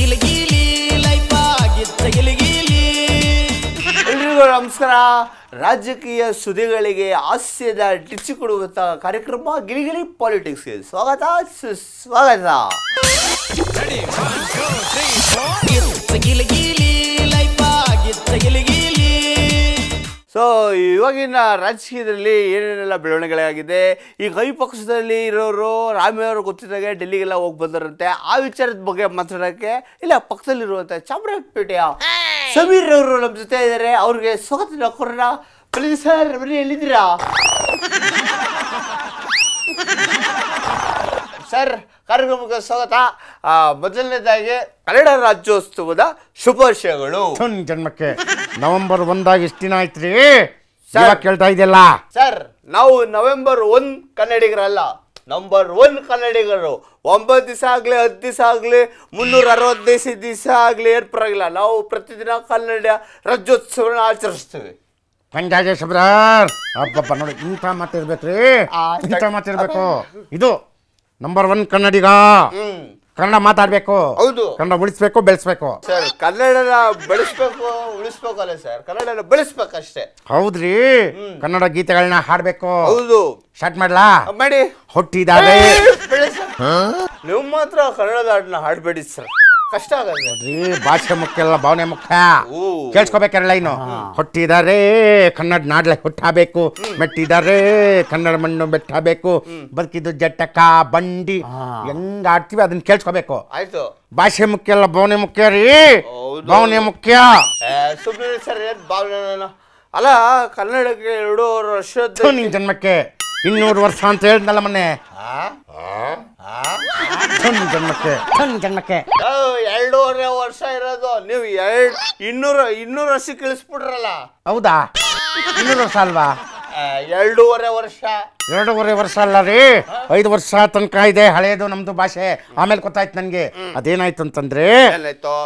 ಎಲ್ರಿಗೂ ನಮಸ್ಕಾರ. ರಾಜಕೀಯ ಸುದ್ದಿಗಳಿಗೆ ಹಾಸ್ಯದ ಟಿಚ್ಚು ಕೊಡುವಂತ ಕಾರ್ಯಕ್ರಮ ಗಿಲಿಗಿಲಿ ಪಾಲಿಟಿಕ್ಸ್ಗೆ ಸ್ವಾಗತ ಸುಸ್ವಾಗತ. ಸೊ ಇವಾಗಿನ ರಾಜಕೀಯದಲ್ಲಿ ಏನೇನೆಲ್ಲ ಬೆಳವಣಿಗೆಗಳಾಗಿದೆ, ಈ ಕೈ ಪಕ್ಷದಲ್ಲಿ ಇರೋರು ರಾಮಿಯವರು ಗೊತ್ತಿದ್ದಾಗೆ ಡೆಲ್ಲಿಗೆಲ್ಲ ಹೋಗಿ ಬಂದರಂತೆ. ಆ ವಿಚಾರದ ಬಗ್ಗೆ ಮಾತಾಡೋಕ್ಕೆ ಇಲ್ಲ ಪಕ್ಕದಲ್ಲಿರುವಂಥ ಚಾಮರಾಜಪೇಟೆಯ ಸಮೀರ್ ಅವರು ನಮ್ಮ ಜೊತೆ ಇದ್ದಾರೆ. ಅವ್ರಿಗೆ ಸ್ವಾಗತ ಕೊರೋಣ. ಬನ್ನಿ ಸರ್, ಬನ್ನಿ. ಎಲ್ಲಿದ್ದೀರಾ ಸರ್? ಕಾರ್ಯಕ್ರಮಕ್ಕೆ ಸ್ವಾಗತ. ಮೊದಲನೇದಾಗಿ ಕನ್ನಡ ರಾಜ್ಯೋತ್ಸವದ ಶುಭಾಶಯಗಳು. ಜನ್ಮಕ್ಕೆ ನವೆಂಬರ್ 1 ಎಷ್ಟು ದಿನ ಆಯ್ತ್ರಿ ಕೇಳ್ತಾ ಇದೆಯಲ್ಲ ಸರ್? ನಾವು ನವೆಂಬರ್ 1 ಕನ್ನಡಿಗರಲ್ಲ, ನಂಬರ್ 1 ಕನ್ನಡಿಗರು. 9 ದಿವಸ ಆಗಲಿ 10 ದಿವಸ ಆಗಲಿ 365 ದಿವಸ ಆಗಲಿ ಏರ್ಪರಾಗಿಲ್ಲ, ನಾವು ಪ್ರತಿದಿನ ಕನ್ನಡ ರಾಜ್ಯೋತ್ಸವನ ಆಚರಿಸ್ತೀವಿ. ಪಂಚಾಯತ್ ಶಬ್ರಾರ್ ಅಬ್ಬಬ್ಬ ನೋಡಿ, ಇಂಥ ಮಾತಿರ್ಬೇಕ್ರಿ, ಇಂಥ ಮಾತಿರ್ಬೇಕು. ಇದು ನಂಬರ್ 1 ಕನ್ನಡಿಗ. ಕನ್ನಡ ಮಾತಾಡ್ಬೇಕು, ಹೌದು. ಕನ್ನಡ ಉಳಿಸ್ಬೇಕು, ಬೆಳೆಸ್ಬೇಕು ಸರ್. ಕನ್ನಡನ ಬೆಳೆಸ್ಬೇಕು, ಉಳಿಸ್ಬೇಕು ಅಲ್ಲ ಸರ್, ಕನ್ನಡನ ಬೆಳೆಸ್ಬೇಕಷ್ಟೇ. ಹೌದ್ರಿ. ಕನ್ನಡ ಗೀತೆಗಳನ್ನ ಹಾಡ್ಬೇಕು. ಹೌದು. ಸ್ಟಾರ್ಟ್ ಮಾಡ್ಲಾ? ಮಾಡಿ. ಹುಟ್ಟಿದಾರೆ ನೀವು ಮಾತ್ರ ಕನ್ನಡದ ಹಾಡನ್ನ ಹಾಡ್ಬೇಡಿ ಸರ್, ಕಷ್ಟ ಆಗಲ್ಲ ನೋಡ್ರಿ. ಭಾಷೆ ಮುಖ್ಯ ಅಲ್ಲ, ಭಾವನೆ ಮುಖ್ಯ. ಕೇಳಿಸ್ಕೋಬೇಕಲ್ಲ. ಇನ್ನು ಹುಟ್ಟಿದಾರೆ ಕನ್ನಡ ನಾಡ್ಲೆ ಹುಟ್ಟಬೇಕು, ಮೆಟ್ಟಿದಾರೆ ಕನ್ನಡ ಮಣ್ಣು ಬೆಟ್ಟಬೇಕು, ಬದುಕಿದ್ದು ಜಟ್ಟಕ ಬಂಡಿ ಹೆಂಗ್ ಆಡ್ತೀವಿ ಅದನ್ನ ಕೇಳಿಸ್ಕೋಬೇಕು. ಆಯ್ತು. ಭಾಷೆ ಮುಖ್ಯ ಅಲ್ಲ, ಭಾವನೆ ಮುಖ್ಯ ರೀ. ಭಾವನೆ ಮುಖ್ಯ. ಸುಮ್ಮನೆ ಸರ್, ಏನ್ ಭಾವನೆ ಅಲ್ಲ. ಕನ್ನಡಕ್ಕೆ 2 ವರ್ಷದ ನಿನ್ ಜನ್ಮಕ್ಕೆ 200 ವರ್ಷ ಅಂತ ಹೇಳಿದ್ನಲ್ಲ ಮೊನ್ನೆ. ಜನ್ಮಕ್ಕೆ 2.5 ವರ್ಷ ಇರೋದು, ನೀವು 200 ವರ್ಷಕ್ಕೆ ಇಳಿಸ್ಬಿಟ್ರಲ್ಲ. ಹೌದಾ? 200 ವರ್ಷ ಅಲ್ವಾ? 2.5 ವರ್ಷ. 2.5 ವರ್ಷ ಅಲ್ಲ ರೀ, 5 ವರ್ಷ ತನಕ ಇದೆ ಹಳೇದು ನಮ್ದು ಭಾಷೆ. ಆಮೇಲೆ ಗೊತ್ತಾಯ್ತು ನನ್ಗೆ. ಅದೇನಾಯ್ತು ಅಂತಂದ್ರೆ,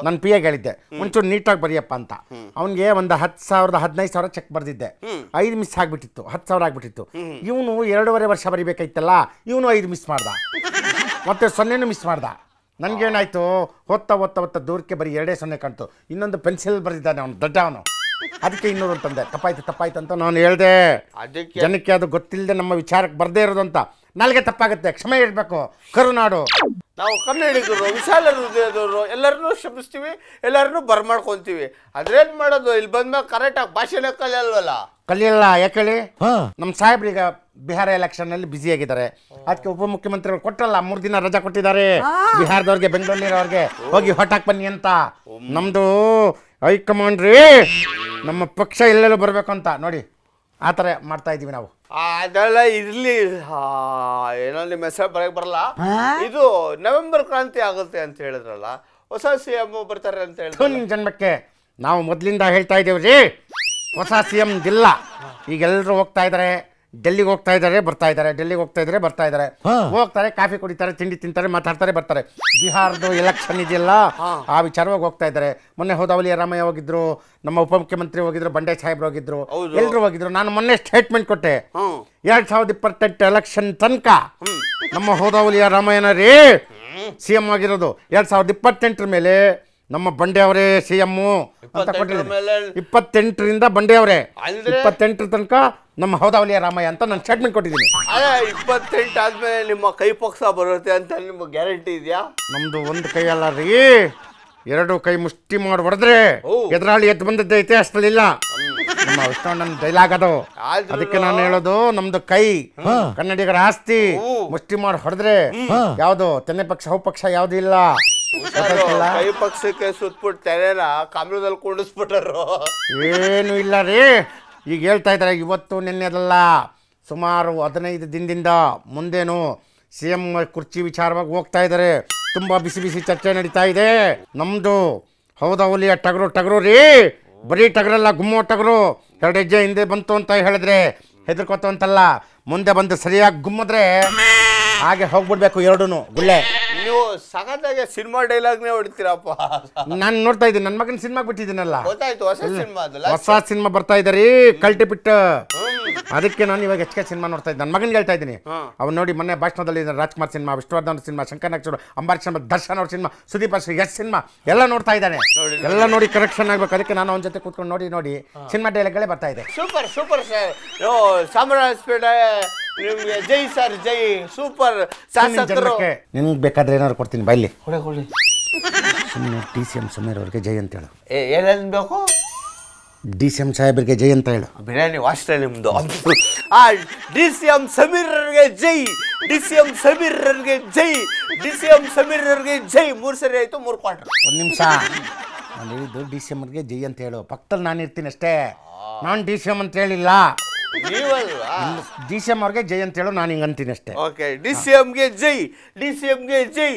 ನನ್ನ ಪಿ ಎಗೆ ಹೇಳಿದ್ದೆ ಒಂಚೂರು ನೀಟಾಗಿ ಬರೆಯಪ್ಪ ಅಂತ. ಅವನಿಗೆ ಒಂದು 10,000 15,000 ಚೆಕ್ ಬರ್ದಿದ್ದೆ. 5 ಮಿಸ್ ಆಗ್ಬಿಟ್ಟಿತ್ತು, 10,000 ಆಗ್ಬಿಟ್ಟಿತ್ತು. ಇವನು 2.5 ವರ್ಷ ಬರಿಬೇಕಾಯ್ತಲ್ಲ, ಇವನು 5 ಮಿಸ್ ಮಾಡ್ದ, ಮತ್ತೆ 0 ಮಿಸ್ ಮಾಡ್ದ. ನನ್ಗೇನಾಯ್ತು, ಓದ್ತಾ ದೂರಕ್ಕೆ ಬರೀ 2 ಕಾಣ್ತು. ಇನ್ನೊಂದು ಪೆನ್ಸಿಲ್ ಬರೆದಿದ್ದಾನೆ ಅವನು, ದೊಡ್ಡ ಅವನು. ಅದಕ್ಕೆ 200 ಅಂತಂದೆ. ತಪ್ಪಾಯ್ತು ಅಂತ ನಾನು ಹೇಳ್ದೆ. ಜನಕ್ಕೆ ಅದು ಗೊತ್ತಿಲ್ಲದೆ ನಮ್ಮ ವಿಚಾರಕ್ಕೆ ಬರ್ದೇ ಇರೋದು ಅಂತ. ನಾಲ್ಗೆ ತಪ್ಪಾಗುತ್ತೆ, ಕ್ಷಮೆ ಇರಬೇಕು. ಕರುನಾಡು, ನಾವು ಕನ್ನಡಿಗರು, ವಿಶಾಲ ಹೃದಯದವರು, ಎಲ್ಲರನ್ನೂ ಕ್ಷಮಿಸ್ತೀವಿ, ಎಲ್ಲರನ್ನೂ ಬರ್ಮಾಡ್ಕೊಂತೀವಿ. ಅದ್ರೇನ್ ಮಾಡೋದು, ಇಲ್ಲಿ ಬಂದ್ಮೇಲೆ ಕರೆಕ್ಟಾಗಿ ಭಾಷೆನೇ ಕಲಿಯಲ್ವಲ್ಲ. ಕಲಿಯಲ್ಲ. ಯಾಕೆ ಹೇಳಿ? ನಮ್ಮ ಸಾಹೇಬ್ರೀಗ ಬಿಹಾರ ಎಲೆಕ್ಷನ್ ಅಲ್ಲಿ ಬ್ಯುಸಿ ಆಗಿದ್ದಾರೆ. ಅದಕ್ಕೆ ಉಪಮುಖ್ಯಮಂತ್ರಿಗಳು ಕೊಟ್ಟಲ್ಲ, 3 ದಿನ ರಜಾ ಕೊಟ್ಟಿದ್ದಾರೆ ಬಿಹಾರದವ್ರಿಗೆ, ಬೆಂಗಳೂರಿನವ್ರಿಗೆ. ಹೋಗಿ ಹೊಟ್ಟಾಕ್ ಬನ್ನಿ ಅಂತ. ನಮ್ದು ಹೈಕಮಾಂಡ್ ರೀ, ನಮ್ಮ ಪಕ್ಷ ಎಲ್ಲೆಲ್ಲೂ ಬರ್ಬೇಕು ಅಂತ ನೋಡಿ, ಆ ಥರ ಮಾಡ್ತಾ ಇದೀವಿ ನಾವು. ಅದೆಲ್ಲ ಇರ್ಲಿ, ಏನೋ ನಿಮ್ಮ ಹೆಸರು ಬರಕ್ ಬರಲ್ಲ. ಇದು ನವೆಂಬರ್ ಕ್ರಾಂತಿ ಆಗುತ್ತೆ ಅಂತ ಹೇಳಿದ್ರಲ್ಲ, ಹೊಸ CM ಬರ್ತಾರೆ ಅಂತ ಹೇಳಿದ್ರು. ನಿಮ್ ಜನ್ಮಕ್ಕೆ ನಾವು ಮೊದಲಿಂದ ಹೇಳ್ತಾ ಇದ್ದೀವಿ ರೀ, ಹೊಸ CM ಇಲ್ಲ. ಈಗ ಎಲ್ಲರೂ ಹೋಗ್ತಾ ಇದ್ದಾರೆ, ಡೆಲ್ಲಿಗೆ ಹೋಗ್ತಾ ಇದ್ದಾರೆ, ಬರ್ತಾ ಇದ್ದಾರೆ, ಡೆಲ್ಲಿಗೆ ಹೋಗ್ತಾ ಇದ್ದಾರೆ, ಬರ್ತಾ ಇದ್ದಾರೆ, ಹೋಗ್ತಾರೆ, ಕಾಫಿ ಕುಡಿತಾರೆ, ತಿಂಡಿ ತಿಂತಾರೆ, ಮಾತಾಡ್ತಾರೆ, ಬರ್ತಾರೆ. ಬಿಹಾರದ್ದು ಎಲೆಕ್ಷನ್ ಇದೆಯಲ್ಲ, ಆ ವಿಚಾರವಾಗಿ ಹೋಗ್ತಾ ಇದ್ದಾರೆ. ಮೊನ್ನೆ ಹೋದಾವಲಿ ರಾಮಯ್ಯ ಹೋಗಿದ್ರು, ನಮ್ಮ ಉಪಮುಖ್ಯಮಂತ್ರಿ ಹೋಗಿದ್ರು, ಬಂಡೆ ಸಾಹೇಬ್ರು ಹೋಗಿದ್ರು, ಎಲ್ಲರೂ ಹೋಗಿದ್ರು. ನಾನು ಮೊನ್ನೆ ಸ್ಟೇಟ್ಮೆಂಟ್ ಕೊಟ್ಟೆ, 2028 ಎಲೆಕ್ಷನ್ ತನಕ ನಮ್ಮ ಹೋದಾವಲಿಯ ರಾಮಯ್ಯನ ರೀ CM ಆಗಿರೋದು. 2028 ಮೇಲೆ ನಮ್ಮ ಬಂಡೆ ಅವರೇ CM ಅಂತ ಕೊಟ್ಟಿದ್ದಾರೆ. 28ರಿಂದ ಬಂಡೆ ಅವರೇ, 28 ತನಕ ನಮ್ಮ ಹೋದಾವಲಿಯ ರಾಮಯ್ಯ ಅಂತ ನಾನು ಸ್ಟೇಟ್ಮೆಂಟ್ ಕೊಟ್ಟಿದ್ದೀನಿ. 28 ಆದ್ಮೇಲೆ ನಿಮ್ಮ ಕೈ ಪಕ್ಷ ಬರುತ್ತೆ ಅಂತ ನಿಮ್ಗೆ ಗ್ಯಾರಂಟಿ ಇದೆಯಾ? ನಮ್ದು ಒಂದು ಕೈ ಅಲ್ಲ ರೀ, 2 ಕೈ ಮುಷ್ಟಿ ಮಾಡಿ ಹೊಡೆದ್ರೆ ಎದುರಾಳಿ ಎದ್ದು ಬಂದದ್ದೈತೆ, ಅಷ್ಟಲ್ಲಿಲ್ಲ. ನಮ್ಮ ವಿಷ್ಣುವಣ್ಣನ ಡೈಲಾಗ್ ಅದು. ಅದಕ್ಕೆ ನಾನು ಹೇಳೋದು, ನಮ್ದು ಕೈ ಕನ್ನಡಿಗರ ಆಸ್ತಿ. ಮುಷ್ಟಿ ಮಾಡಿ ಹೊಡೆದ್ರೆ ಯಾವ್ದು ತೆನೆ ಪಕ್ಷ ಹೂ ಪಕ್ಷ ಯಾವ್ದು ಇಲ್ಲ. ಕೈ ಪಕ್ಷಕ್ಕೆ ಸುತ್ತಬಿಟ್ಟು ತೆನೆನ ಕಾಮ್ರದಲ್ಲಿ ಕೂಡಿಸ್ಬಿಟ್ಟರು. ಏನು ಇಲ್ಲ ರೀ. ಈಗ ಹೇಳ್ತಾ ಇದ್ದಾರೆ, ಇವತ್ತು ನಿನ್ನೆದಲ್ಲ, ಸುಮಾರು 15 ದಿನದಿಂದ ಮುಂದೇನು CM ಕುರ್ಚಿ ವಿಚಾರವಾಗಿ ಹೋಗ್ತಾ ಇದ್ದಾರೆ. ತುಂಬ ಬಿಸಿ ಚರ್ಚೆ ನಡೀತಾ ಇದೆ. ನಮ್ಮದು ಹೌದವಲಿಯ ಟಗರು ರೀ, ಬರೀ ಟಗರಲ್ಲ, ಗುಮ್ಮೋ ಟಗರು. 2 ಹೆಜ್ಜೆ ಹಿಂದೆ ಬಂತು ಅಂತ ಹೇಳಿದ್ರೆ ಹೆದರ್ಕೋತು ಅಂತಲ್ಲ, ಮುಂದೆ ಬಂದು ಸರಿಯಾಗಿ ಗುಮ್ಮಿದ್ರೆ ಹಾಗೆ ಹೋಗ್ಬಿಡ್ಬೇಕು ಎರಡೂನು ಗುಳ್ಳೆ. ನೀವು ಸಖತ್ತಾಗೆ ಸಿನಿಮಾ ಡೈಲಾಗ್ನೇ ಹೊಡಿತೀರಪ್ಪ. ನಾನು ನೋಡ್ತಾ ಇದ್ದೀನಿ, ನನ್ನ ಮಗನ ಸಿನಿಮಾ ಬಿಟ್ಟಿದ್ದೀನಲ್ಲ. ಗೊತ್ತಾಯ್ತು, ಹೊಸ ಸಿನಿಮಾ ಅದಲ್ಲ. ಹೊಸ ಸಿನಿಮಾ ಬರ್ತಾ ಇದಾರೆ ಕಲ್ಟಿ ಬಿಟ್ಟು. ಅದಕ್ಕೆ ನಾನು ಇವಾಗ ಹೆಚ್ಚಿಗೆ ಸಿನಿಮಾ ನೋಡ್ತಾ ಇದ್ದೆ. ನನ್ನ ಮಗನಿಗೆ ಹೇಳ್ತಾ ಇದ್ದೀನಿ. ಅವ್ನು ನೋಡಿ ಮೊನ್ನೆ ಭಾಷಣದಲ್ಲಿ ರಾಜ್ಕುಮಾರ್ ಸಿನಿಮಾ, ವಿಷ್ಣುವರ್ಧನ್ ಸಿನಿಮಾ, ಶಂಕರ್ ನಾಗ್ ಅಂಬರೀಷ್ ಸಿನಿಮಾ, ದರ್ಶನ್ ಅವ್ರ ಸಿನಿಮಾ, ಸುದೀಪ್ ಎಸ್ ಸಿನಿಮಾ ಎಲ್ಲ ನೋಡ್ತಾ ಇದ್ದಾನೆ. ಎಲ್ಲ ನೋಡಿ ಕರೆಕ್ಷನ್ ಆಗ್ಬೇಕು. ಅದಕ್ಕೆ ನಾನು ಅವನ ಜೊತೆ ಕೂತ್ಕೊಂಡು ನೋಡಿ ಸಿನಿಮಾ ಡೈಲಾಗ್ಗಳೇ ಬರ್ತಾ ಇದೆ. Super super sir. ಚಾಮರಾಜಪೇಟೆ ನಿಮ್ಗೆ ಜೈ ಸರ್, ಜೈ. ಸೂಪರ್ ಶಾಸಕರು. ನಿನ್ಗೆ ಬೇಕಾದ್ರೆ ಏನಾದ್ರು ಕೊಡ್ತೀನಿ ಬೈಲಿ. ಸುಮ್ಮನೆ DCM ಸಮೀರ್ ಅವ್ರಿಗೆ ಜೈ ಅಂತ ಹೇಳು. ಏನೇನು ಬೇಕು? DCM ಸಾಹೇಬ್ರಿಗೆ ಜೈ ಅಂತ ಹೇಳು. ಬಿರಿಯಾನಿ ವಾಸ್ಟೆ ನಿಮ್ದು. DCM ಸಮೀರ್ಗೆ ಜೈ, DCM ಸಮೀರ್ಗೆ ಜೈ, DCM ಸಮೀರ್ಗೆ ಜೈ. 3 ಸರಿ ಆಯ್ತು, 3 ಕ್ವಾರ್ಟರ್. ಒಂದು ನಿಮಿಷ, ನಾನು ಹೇಳಿದ್ದು DCM ಅವ್ರಿಗೆ ಜೈ ಅಂತ ಹೇಳು. ಪಕ್ಕದಲ್ಲಿ ನಾನು ಇರ್ತೀನಿ ಅಷ್ಟೇ. ನಾನು DCM ಅಂತ ಹೇಳಿಲ್ಲ. DCM ಅವ್ರಿಗೆ ಜೈ ಅಂತ ಹೇಳು, ನಾನು ಹಿಂಗೆ ಅಂತೀನಿ ಅಷ್ಟೇ. ಓಕೆ, DCMಗೆ ಜೈ, DCMಗೆ ಜೈ.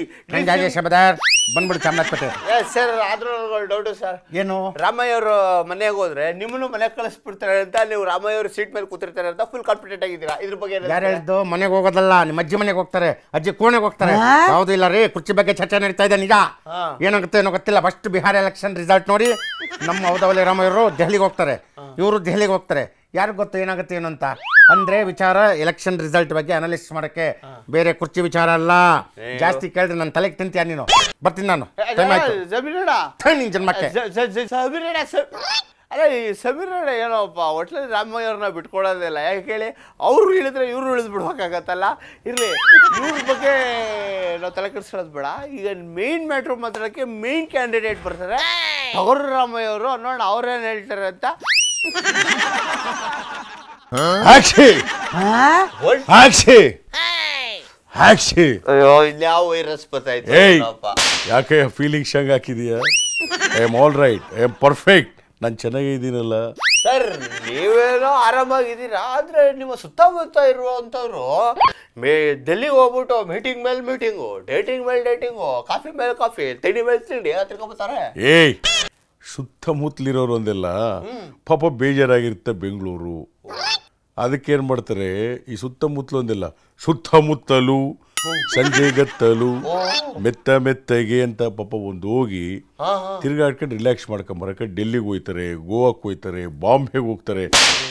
ಶಬದಾರ್ ಬಂದ್ಬಿಡು ಚಾಮರಾಜಪೇಟೆ. ಸರ್, ಆದ್ರೂ ಡೌಟು ಸರ್. ಏನು? ರಾಮಯ್ಯ ಅವರು ಮನೆಗೆ ಹೋದ್ರೆ ನಿಮ್ಮನ್ನು ಮನೆಗೆ ಕಳಿಸ್ಬಿಡ್ತಾರೆ ಅಂತ, ನೀವು ರಾಮಯ್ಯ ಅವರು ಸೀಟ್ ಮೇಲೆ ಕೂತಿರ್ತಾರೆ ಅಂತ ಫುಲ್ ಕಾನ್ಫಿಡೆಂಟ್ ಆಗಿದ್ದೀರಾ. ಇದ್ರ ಬಗ್ಗೆ ಯಾರು ಹೇಳಿದ್ದು? ಮನೆಗೆ ಹೋಗೋದಲ್ಲ, ನಿಮ್ಮ ಅಜ್ಜಿ ಮನೆಗೆ ಹೋಗ್ತಾರೆ, ಅಜ್ಜಿ ಕೋಣೆಗೆ ಹೋಗ್ತಾರೆ. ಯಾವ್ದು ಇಲ್ಲ ರೀ, ಕುರ್ಚಿ ಬಗ್ಗೆ ಚರ್ಚೆ ನಡೀತಾ ಇದೆ. ನಿಜ ಏನಾಗುತ್ತೆ ಏನೋ ಗೊತ್ತಿಲ್ಲ. ಫಸ್ಟ್ ಬಿಹಾರ ಎಲೆಕ್ಷನ್ ರಿಸಲ್ಟ್ ನೋಡಿ ನಮ್ಮ ಹೌದವಲ್ಲಿ ರಾಮಯ್ಯವರು ದೆಹಲಿಗೆ ಹೋಗ್ತಾರೆ, ಇವರು ದೆಹಲಿಗೆ ಹೋಗ್ತಾರೆ. ಯಾರಿಗೆ ಗೊತ್ತು ಏನಾಗುತ್ತೆ ಏನು ಅಂತ. ಅಂದ್ರೆ ವಿಚಾರ ಎಲೆಕ್ಷನ್ ರಿಸಲ್ಟ್ ಬಗ್ಗೆ ಅನಾಲಿಸಿಸ್ ಮಾಡಕ್ಕೆ, ಬೇರೆ ಕುರ್ಚಿ ವಿಚಾರ ಅಲ್ಲ. ಜಾಸ್ತಿ ಕೇಳಿದ್ರೆ ನನ್ನ ತಲೆಗೆ ತಿಂತೀಯ ನೀನು. ಬರ್ತೀನಿ ನಾನು. ನಿನ್ ಜನ್ಮಕ್ಕೆ ಅಲ್ಲ, ಈ ಸಮೀರಣ್ಣ ಏನೋಪ್ಪ ಒಟ್ಲಲ್ಲಿ ರಾಮಯ್ಯ ಅವ್ರನ್ನ ಬಿಟ್ಕೊಡೋದಿಲ್ಲ. ಯಾಕೆ ಹೇಳಿ, ಅವ್ರು ಇಳಿದ್ರೆ ಇವ್ರು ಇಳಿದು ಬಿಡ್ಬೇಕಾಗತ್ತಲ್ಲ. ಇರಲಿ, ಇವ್ರ ಬಗ್ಗೆ ನಾವು ತಲೆ ಕೆಡಿಸ್ಕೊಳ್ಳೋದು ಬೇಡ. ಈಗ ಮೇನ್ ಮ್ಯಾಟ್ರ್ ಮಾತಾಡೋಕ್ಕೆ ಮೇನ್ ಕ್ಯಾಂಡಿಡೇಟ್ ಬರ್ತಾರೆ, ಟಗರು ರಾಮಯ್ಯ ಅವರು. ನೋಡೋಣ ಅವ್ರೇನು ಹೇಳ್ತಾರೆ ಅಂತ. ಅಯ್ಯೋ, ಇನ್ಯಾವ ವೈರಸ್ ಬತ್ತಾಯ್ತು. ಯಾಕೆ ಫೀಲಿಂಗ್ ಶಂಗ್ ಹಾಕಿದೀಯಾ? I am all right, I am perfect. ನಾನು ಚೆನ್ನಾಗಿದ್ದೀನಲ್ಲ ಸರ್. ನೀವೇನೋ ಆರಾಮಾಗಿದ್ದೀರಾ, ಆದ್ರೆ ನಿಮ್ಮ ಸುತ್ತಮುತ್ತ ಇರುವಂಥವ್ರು ಡೆಲ್ಲಿಗೆ ಹೋಗ್ಬಿಟ್ಟು ಮೀಟಿಂಗ್ ಮೇಲೆ ಮೀಟಿಂಗು, ಡೇಟಿಂಗ್ ಮೇಲೆ ಡೇಟಿಂಗು, ಕಾಫಿ ಮೇಲೆ ಕಾಫಿ, ತಿಂಡಿ ಮೇಲೆ ತಿಂಡಿ ತಿಳ್ಕೊಂಬತ್ತಾರೆ. ಏಯ್, ಸುತ್ತಮುತ್ತಲಿರೋರು ಒಂದೆಲ್ಲ ಪಾಪ ಬೇಜಾರಾಗಿರುತ್ತೆ ಬೆಂಗಳೂರು. ಅದಕ್ಕೇನು ಮಾಡ್ತಾರೆ, ಈ ಸುತ್ತಮುತ್ತಲು ಒಂದಿಲ್ಲ, ಸುತ್ತಮುತ್ತಲು ಸಂಜೆಗತ್ತಲು ಮೆತ್ತ ಮೆತ್ತಗೆ ಅಂತ ಪಾಪ ಒಂದು ಹೋಗಿ ತಿರ್ಗಾಡ್ಕೊಂಡು ರಿಲ್ಯಾಕ್ಸ್ ಮಾಡ್ಕೊಂಬರಕ್ಕೆ ಡೆಲ್ಲಿಗೆ ಹೋಯ್ತಾರೆ, ಗೋವಾಕ್ಕೆ ಹೋಯ್ತಾರೆ, ಬಾಂಬೆಗೆ ಹೋಗ್ತಾರೆ,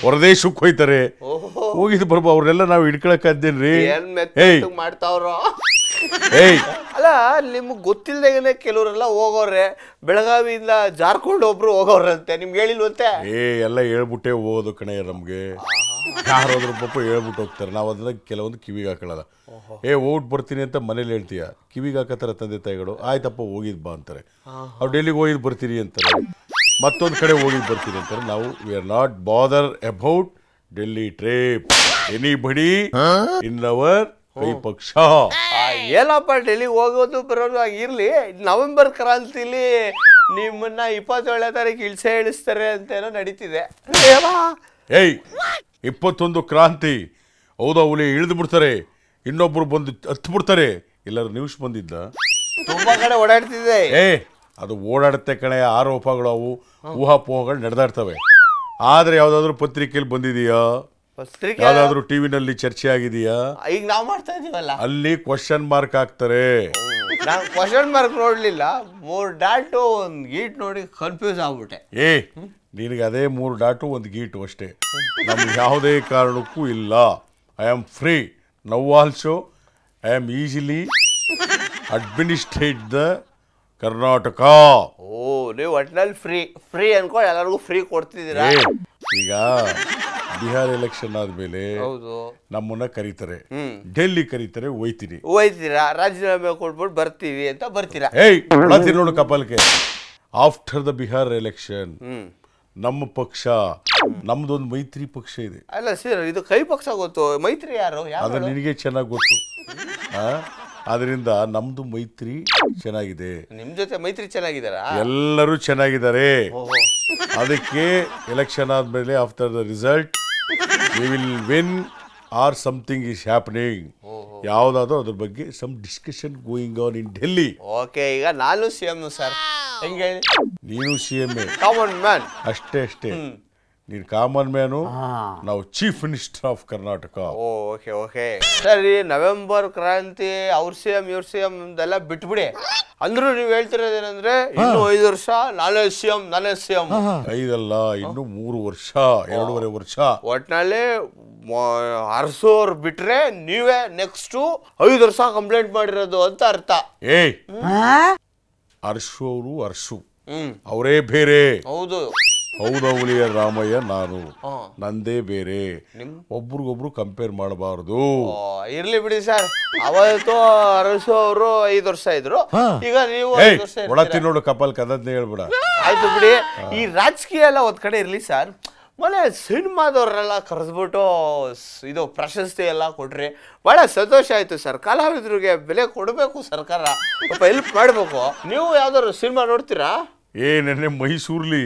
ಹೊರದೇಶಕ್ಕೆ ಹೋಯ್ತಾರೆ. ಹೋಗಿದ್ದು ಬರ್ಬ ಅವ್ರನ್ನೆಲ್ಲ ನಾವು ಹಿಡ್ಕೊಳಕ್ಕಾದ್ದೇನ್ರಿ? ಮಾಡ್ತಾವ್ರು. ಏಯ್, ಅಲ್ಲ, ನಿಮ್ಗೆ ಗೊತ್ತಿಲ್ದಾಗನೆ ಕೆಲವರೆಲ್ಲ ಹೋಗೋರೆ. ಬೆಳಗಾವಿಯಿಂದ ಜಾರ್ಖಂಡ್ ಒಬ್ರು ಹೋಗೋರಂತೆ, ನಿಮ್ಗೆ ಹೇಳಿಲ್ವಂತೆ? ಎಲ್ಲ ಹೇಳ್ಬಿಟ್ಟೆ ಹೋಗೋದು ಕಣೆ. ನಮ್ಗೆ ಯಾರಾದ್ರೂ ಪಾಪ ಹೇಳ್ಬಿಟ್ಟು ಹೋಗ್ತಾರೆ. ನಾವು ಅದನ್ನ ಕೆಲವೊಂದು ಕಿವಿಗೆ ಹಾಕೊಳ್ಳಲ್ಲ. ಹೋಗ್ಬಿಟ್ಟು ಬರ್ತೀನಿ ಅಂತ ಮನೇಲಿ ಹೇಳ್ತೀಯ, ಕಿವಿಗೆ ಹಾಕತ್ತಾರೆ ತಂದೆ ತಾಯಿಗಳು. ಆಯ್ತಪ್ಪ ಹೋಗಿದ್ ಬಾ ಅಂತಾರೆ. ಅವ್ರು ಡೆಲ್ಲಿಗೆ ಹೋಗಿದ್ ಬರ್ತೀರಿ ಅಂತಾರೆ, ಮತ್ತೊಂದು ಕಡೆ ಹೋಗಿದ್ ಬರ್ತೀನಿ ಅಂತಾರೆ. ನಾವು we are not bother about Delhi trip. Anybody in our ಕೈ ಪಕ್ಷ. ಏನಪ್ಪ ಡೆಲ್ಲಿಗೆ ಹೋಗೋದು ಬರೋದು ಆಗಿರ್ಲಿ, ನವೆಂಬರ್ ಕ್ರಾಂತಿಲಿ ನಿಮ್ಮನ್ನ 27ನೇ ತಾರೀಕು ಇಳಿಸೇ ಇಳಿಸ್ತಾರೆ ಅಂತೇನೋ ನಡೀತಿದೆ. ಏಯ್, 21 ಕ್ರಾಂತಿ ಹೌದಾ? ಹುಲಿ ಇಳಿದು ಬಿಡ್ತಾರೆ, ಇನ್ನೊಬ್ರು ಬಂದು ಹತ್ತು ಬಿಡ್ತಾರೆ. ಎಲ್ಲರೂ ನ್ಯೂಸ್ ಬಂದಿದ್ದ? ತುಂಬಾ ಕಡೆ ಓಡಾಡ್ತಿದೆ. ಅದು ಓಡಾಡುತ್ತೆ ಕಣೆ. ಆರೋಪಗಳು, ಅವು ಊಹಾಪೋಹಗಳು ನಡೆದಾಡ್ತವೆ. ಆದ್ರೆ ಯಾವ್ದಾದ್ರು ಪತ್ರಿಕೆಯಲ್ಲಿ ಬಂದಿದೆಯಾ? ಯಾವ್ದಾದ್ರು ಟಿವಿನಲ್ಲಿ ಚರ್ಚೆ ಆಗಿದೆಯಾ? ಈಗ ನಾವು ಮಾಡ್ತಾ ಇದೀವಲ್ಲ, ಅಲ್ಲಿ ಕ್ವಶನ್ ಮಾರ್ಕ್ ಹಾಕ್ತಾರೆ. ನಾನು ಕ್ವಶನ್ ಮಾರ್ಕ್ ನೋಡ್ಲಿಲ್ಲ, 3 ಡಾಟ್ 1 ಗೀಟ್ ನೋಡಿ ಕನ್ಫ್ಯೂಸ್ ಆಗ್ಬಿಟ್ಟೆ. ನಿನಗೆ ಅದೇ 3 ಡಾಟು 1 ಗೀಟು ಅಷ್ಟೇ. ನಮ್ಗೆ ಯಾವುದೇ ಕಾರಣಕ್ಕೂ ಇಲ್ಲ. I am free now also. I am easily administrate the Karnataka. ನೀವು ಒಟ್ಟಿನಲ್ಲಿ ಫ್ರೀ ಅನ್ಕೊಂಡು ಎಲ್ಲರಿಗೂ ಫ್ರೀ ಕೊಡ್ತಿದ್ದೀರಾ. ಈಗ ಬಿಹಾರ್ ಎಲೆಕ್ಷನ್ ಆದ್ಮೇಲೆ ನಮ್ಮನ್ನ ಕರೀತಾರೆ, ಡೆಲ್ಲಿ ಕರೀತಾರೆ, ಹೋಯ್ತೀರಾ, ರಾಜೀನಾಮೆ ಕೊಟ್ಬಿಟ್ಟು ಬರ್ತೀವಿ ಅಂತ ಬರ್ತೀರಾ. ನೋಡು ಕಪಲ್ಕೆ. ಆಫ್ಟರ್ ದ ಬಿಹಾರ್ ಎಲೆಕ್ಷನ್ ನಮ್ಮ ಪಕ್ಷ, ನಮ್ದೊಂದು ಮೈತ್ರಿ ಪಕ್ಷ ಇದೆ. ಅಲ್ಲ ಸರ್, ಇದು ಕೈ ಪಕ್ಷ ಗೊತ್ತು, ಮೈತ್ರಿ ಯಾರು? ಅದು ನಿನಗೆ ಚೆನ್ನಾಗಿ ಗೊತ್ತು. ಅದರಿಂದ ನಮ್ದು ಮೈತ್ರಿ ಚೆನ್ನಾಗಿದೆ. ನಿಮ್ ಜೊತೆ ಮೈತ್ರಿ ಚೆನ್ನಾಗಿದಾರ? ಎಲ್ಲರೂ ಚೆನ್ನಾಗಿದ್ದಾರೆ. ಅದಕ್ಕೆ ಎಲೆಕ್ಷನ್ ಆದ್ಮೇಲೆ after the result we will win or something is happening. ಯಾವುದಾದ್ರೂ ಅದ್ರ ಬಗ್ಗೆ some discussion going on in Delhi. Okay, ಈಗ ನಾನು CM ಸರ್. ಹೆಂಗೆ? ನೀನು CM ಕಾಮನ್ ಮ್ಯಾನ್. ಅಷ್ಟೇ. ನೀನು ಕಾಮನ್ ಮ್ಯಾನು, ನಾವು chief minister of Karnataka. Okay okay ಸರಿ. ನವೆಂಬರ್ ಕ್ರಾಂತಿ ಅವ್ರ ಸಿ ಎಂ ಇವ್ರ ಸಿ ಎಂ ಇದೆಲ್ಲ ಬಿಟ್ಬಿಡಿ. ಅಂದ್ರೂ ನೀವು ಹೇಳ್ತಿರೋದೇನಂದ್ರೆ ಇನ್ನು 5 ವರ್ಷ ನಾನೇ ಸಿ ಎಂ ನಾನೇ ಸಿ ಎಂ. 5 ಅಲ್ಲ, ಇನ್ನು 3 ವರ್ಷ, 2.5 ವರ್ಷ. ಒಟ್ನಲ್ಲಿ ಅರ್ಸೋರ್ ಬಿಟ್ರೆ ನೀವೇ ನೆಕ್ಸ್ಟ್ 5 ವರ್ಷ ಕಂಪ್ಲೇಂಟ್ ಮಾಡಿರೋದು ಅಂತ ಅರ್ಥ. ಏಯ್ ಅರ್ಶು ಅವರೇ ಬೇರೆ. ಹೌದು, ಹೌದೌಲಿಯ ರಾಮಯ್ಯ ನಾನು, ನಂದೇ ಬೇರೆ. ಒಬ್ರಿಗೊಬ್ರು ಕಂಪೇರ್ ಮಾಡಬಾರ್ದು. ಇರ್ಲಿ ಬಿಡಿ ಸರ್. ಅವತ್ತು ಅರಸು ಅವರು 5 ವರ್ಷ ಇದ್ರು, ಈಗ ನೀವು 5 ವರ್ಷ ಒಳ ತಿನ್ನೋಡು ಕಪಲ್ ಕದದ್ನೇ ಹೇಳ್ಬೇಡ. ಆಯ್ತು ಬಿಡಿ. ಈ ರಾಜಕೀಯ ಎಲ್ಲ ಒಂದ್ ಕಡೆ ಇರ್ಲಿ ಸರ್. ಮೊನ್ನೆ ಸಿನಿಮಾದವ್ರೆಲ್ಲ ಕರೆಸ್ಬಿಟ್ಟು ಇದು ಪ್ರಶಸ್ತಿ ಎಲ್ಲ ಕೊಟ್ರಿ, ಬಹಳ ಸಂತೋಷ ಆಯ್ತು ಸರ್. ಕಲಾವಿದರಿಗೆ ಬೆಲೆ ಕೊಡಬೇಕು ಸರ್ಕಾರ, ಸ್ವಲ್ಪ ಹೆಲ್ಪ್ ಮಾಡ್ಬೇಕು. ನೀವು ಯಾವ್ದಾದ್ರು ಸಿನಿಮಾ ನೋಡ್ತೀರಾ? ನೆನ್ನೆ ಮೈಸೂರ್ಲಿ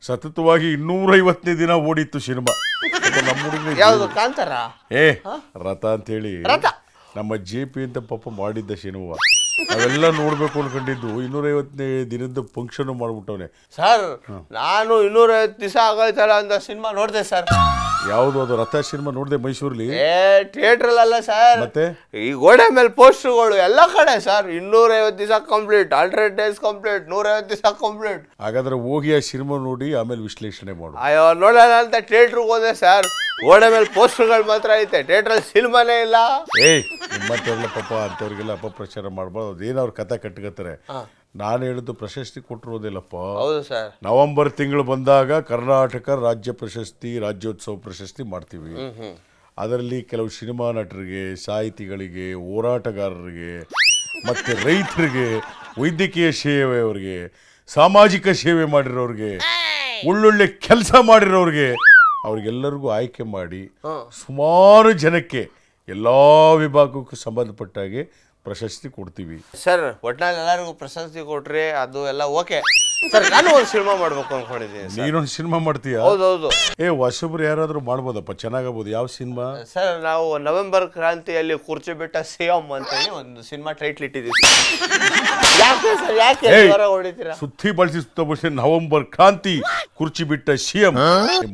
ಸತತವಾಗಿ 250ನೇ ದಿನ ಓಡಿತ್ತು ಸಿನಿಮಾ. ನಮ್ಮ ಹುಡುಗ ಯಾವ್ದು ಕಾಂತಾರ? ರಥ ಅಂತ ಹೇಳಿ ನಮ್ಮ JP ಅಂತ ಪಾಪ ಮಾಡಿದ್ದ ಸಿನಿಮಾ. ಅವೆಲ್ಲ ನೋಡ್ಬೇಕು ಅನ್ಕೊಂಡಿದ್ದು 250ನೇ ದಿನದ ಫಂಕ್ಷನ್ ಮಾಡ್ಬಿಟ್ಟವನೆ ಸರ್. ನಾನು 250 ದಿವಸ ಆಗೋಯ್ತಲ್ಲ ಅಂತ ಸಿನಿಮಾ ನೋಡ್ದೆ ಸರ್. ಯಾವ್ದು ಅದು ರಥ ಸಿನಿಮಾ ನೋಡ್ದೆ ಮೈಸೂರ್ಲಿ? ಥಿಯೇಟರ್ ಅಲ್ಲ ಸರ್, ಮತ್ತೆ ಈ ಗೋಡೆ ಮೇಲೆ ಪೋಸ್ಟರ್ಗಳು ಎಲ್ಲ ಕಡೆ ಸರ್. 250 ದಿವಸ ಕಂಪ್ಲೀಟ್, 100 ಡೇಸ್ ಕಂಪ್ಲೀಟ್, 150 ದಿವಸ ಕಂಪ್ಲೀಟ್. ಹಾಗಾದ್ರೆ ಹೋಗಿ ಆ ಸಿನಿಮಾ ನೋಡಿ ಆಮೇಲೆ ವಿಶ್ಲೇಷಣೆ ಮಾಡು. ಅಯ್ಯೋ ನೋಡೋಣ ಅಂತ ಥಿಯೇಟ್ರಿಗೆ ಹೋದೆ ಸರ್. ಗೋಡೆ ಮೇಲೆ ಪೋಸ್ಟರ್ಗಳು ಮಾತ್ರ ಐತೆ, ಥಿಯೇಟ್ರಲ್ಲಿ ಸಿನಿಮಾನೇ ಇಲ್ಲ. ನಿಮ್ಮಂತೆಲ್ಲ ಪಾಪ ಅಂತವ್ರಿಗೆಲ್ಲ ಅಪಪ್ರಚಾರ ಮಾಡ್ಬಾರ್ದು. ಅದೇನು ಅವ್ರ ಕಥೆ ಕಟ್ಕೋತಾರೆ. ನಾನು ಹೇಳಿದ್ದು ಪ್ರಶಸ್ತಿ ಕೊಟ್ಟಿರೋದಿಲ್ಲಪ್ಪ. ಹೌದು ಸರ್. ನವೆಂಬರ್ ತಿಂಗಳು ಬಂದಾಗ ಕರ್ನಾಟಕ ರಾಜ್ಯ ಪ್ರಶಸ್ತಿ, ರಾಜ್ಯೋತ್ಸವ ಪ್ರಶಸ್ತಿ ಮಾಡ್ತೀವಿ. ಅದರಲ್ಲಿ ಕೆಲವು ಸಿನಿಮಾ ನಟರಿಗೆ, ಸಾಹಿತಿಗಳಿಗೆ, ಹೋರಾಟಗಾರರಿಗೆ, ಮತ್ತೆ ರೈತರಿಗೆ, ವೈದ್ಯಕೀಯ ಸೇವೆಯವರಿಗೆ, ಸಾಮಾಜಿಕ ಸೇವೆ ಮಾಡಿರೋರಿಗೆ, ಒಳ್ಳೊಳ್ಳೆ ಕೆಲಸ ಮಾಡಿರೋರಿಗೆ, ಅವ್ರಿಗೆಲ್ಲರಿಗೂ ಆಯ್ಕೆ ಮಾಡಿ ಸುಮಾರು ಜನಕ್ಕೆ ಎಲ್ಲ ವಿಭಾಗಕ್ಕೂ ಸಂಬಂಧಪಟ್ಟಾಗೆ ಪ್ರಶಸ್ತಿ ಕೊಡ್ತೀವಿ ಸರ್. ಒಟ್ನಲ್ಲಿ ಎಲ್ಲರಿಗೂ ಪ್ರಶಸ್ತಿ ಕೊಟ್ರಿ, ಅದು ಎಲ್ಲ ಓಕೆ ಸರ್. ನಾನು ಒಂದು ಸಿನಿಮಾ ಮಾಡ್ಬೇಕು ಅನ್ಕೊಂಡಿದ್ದೀನಿ. ನೀನೊಂದು ಸಿನಿಮಾ ಮಾಡ್ತೀಯ? ಹೌದೌದು. ಹೊಸಬ್ರು ಯಾರಾದ್ರೂ ಮಾಡ್ಬೋದಪ್ಪ, ಚೆನ್ನಾಗಬಹುದು. ಯಾವ ಸಿನಿಮಾ ಸರ್? ನಾವು ನವೆಂಬರ್ ಕ್ರಾಂತಿಯಲ್ಲಿ ಕುರ್ಚಿ ಬಿಟ್ಟ ಸಿಎಂ ಅಂತ ಹೇಳಿ ಒಂದು ಸಿನಿಮಾ ಟೈಟ್ಲ್ ಇಟ್ಟಿದ್ದೀವಿ. ಯಾಕೆ ಸರ್, ಯಾಕೆ ಹೊಡಿತೀರಾ? ಸುತ್ತಿ ಬಳಸಿ ಸುತ್ತ ನವೆಂಬರ್ ಕ್ರಾಂತಿ ಕುರ್ಚಿ ಬಿಟ್ಟ ಸಿಎಂ